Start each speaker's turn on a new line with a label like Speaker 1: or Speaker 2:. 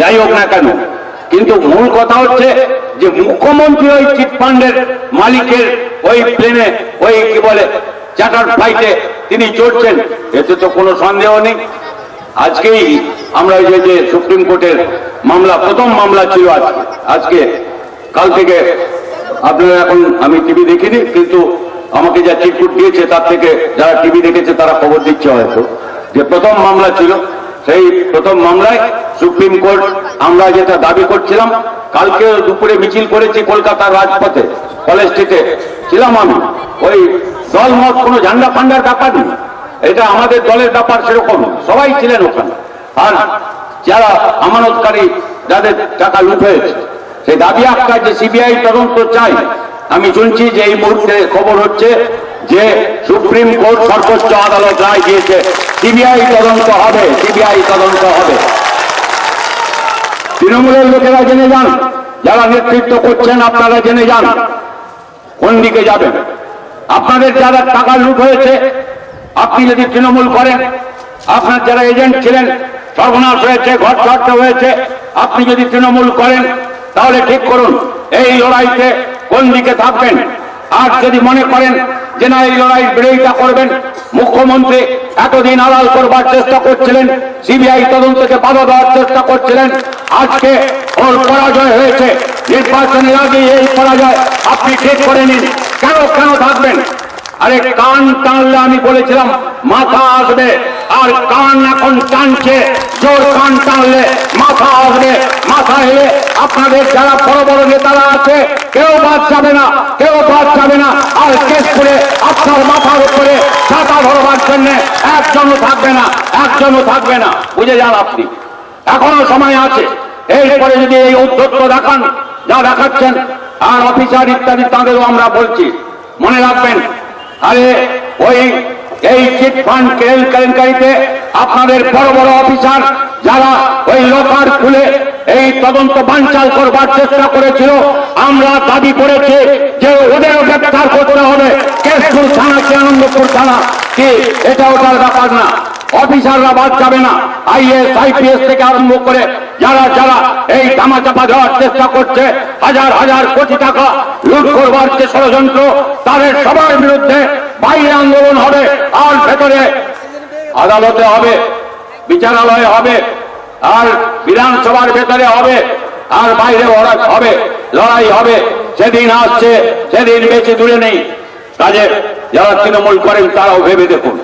Speaker 1: যাই হোক না কেন, কিন্তু মূল কথা হচ্ছে যে মুখ্যমন্ত্রী ওই চিটফান্ডের মালিকের ওই প্লেনে ওই কি বলে চার্টার ফ্লাইটে তিনি চড়ছেন, এতে তো কোনো সন্দেহ নেই। আজকেই আমরা ওই যে সুপ্রিম কোর্টের মামলা, প্রথম মামলা ছিল আজকে কাল থেকে, আপনারা এখন আমি টিভি দেখিনি, কিন্তু আমাকে যা চিটকুট দিয়েছে তার থেকে যারা টিভি দেখেছে তারা খবর দিচ্ছে হয়তো যে প্রথম মামলা ছিল। সেই প্রথম মামলায় সুপ্রিম কোর্ট আমরা যেটা দাবি করছিলাম, কালকে দুপুরে মিছিল করেছি কলকাতার রাজপথে, কলেজ স্ট্রিটে ছিলাম আমি। ওই দল মত কোনো ঝান্ডা ফান্ডার ব্যাপার নেই, এটা আমাদের দলের ব্যাপার, সেরকম সবাই ছিলেন ওখানে। আর যারা আমানতকারী যাদের টাকা লুট হয়েছে, সেই দাবি একটা যে সিবিআই তদন্ত চাই। আমি শুনছি যে এই মুহূর্তে খবর হচ্ছে যে সুপ্রিম কোর্ট সর্বোচ্চ আদালত রায় দিয়েছে সিবিআই তদন্ত হবে, সিবিআই তদন্ত হবে। তৃণমূলের লোকেরা জেনে যান, যারা নেতৃত্ব করছেন আপনারা জেনে যান কোন দিকে যাবেন। আপনাদের যারা টাকা লুট হয়েছে, আপনি যদি তৃণমূল করেন, আপনার যারা এজেন্ট ছিলেন সর্বনাশ হয়েছে, ঘর ছাড়তে হয়েছে, আপনি যদি তৃণমূল করেন তাহলে ঠিক করুন এই লড়াইতে কোন দিকে থাকবেন। আর যদি মনে করেন যে না এই লড়াই বিরোধিতা করবেন, মুখ্যমন্ত্রী এতদিন আড়াল করবার চেষ্টা করছিলেন, সিবিআই তদন্তকে বাধা দেওয়ার চেষ্টা করছিলেন, আজকে ওর পরাজয় হয়েছে, নির্বাচনের আগে এই পরাজয় আপনি ঠিক করে নিন। কেন কেন থাকবেন? আরে কান টানলে আমি বলেছিলাম মাথা আসবে, আর কান এখন টানছে, জোর কান টানলে মাথা আসবে। মাথা এলে আপনাদের যারা বড় বড় নেতারা আছে কেউ বাদ যাবে না, কেউ বাদ যাবে না। আর কেস করে আপনার মাথার উপরে ছাতা ধরবার জন্য একজনও থাকবে না, একজনও থাকবে না। বুঝে যান আপনি, এখনো সময় আছে। এরপরে যদি এই উদ্ধত্ত দেখান যা দেখাচ্ছেন, আর অফিসার ইত্যাদি তাদেরও আমরা বলছি মনে রাখবেন, আরে ওই এই চিটফান্ড কেলেঙ্কারিতে আপনাদের বড় বড় অফিসার যারা ওই লোকার খুলে এই তদন্ত বানচাল করবার চেষ্টা করেছিল, আমরা দাবি করেছি যে ওদেরও গ্রেপ্তার করতে হবে। কেশপুর থানা কি আনন্দপুর থানা কি এটা ওটার ব্যাপার না, অফিসাররা বাদ যাবে না। আইএস আইপিএস থেকে আরম্ভ করে যারা যারা এই ধামাচাপা দেওয়ার চেষ্টা করছে, হাজার হাজার কোটি টাকা লুট করবার যে ষড়যন্ত্র, তাদের সবার বিরুদ্ধে বাইরে আন্দোলন হবে, আর ভেতরে আদালতে হবে, বিচারালয়ে হবে, আর বিধানসভার ভেতরে হবে, আর বাইরে হবে, লড়াই হবে। সেদিন আসছে, সেদিন বেশি দূরে নেই। কাজে যারা তৃণমূল করেন তারাও ভেবে দেখুন।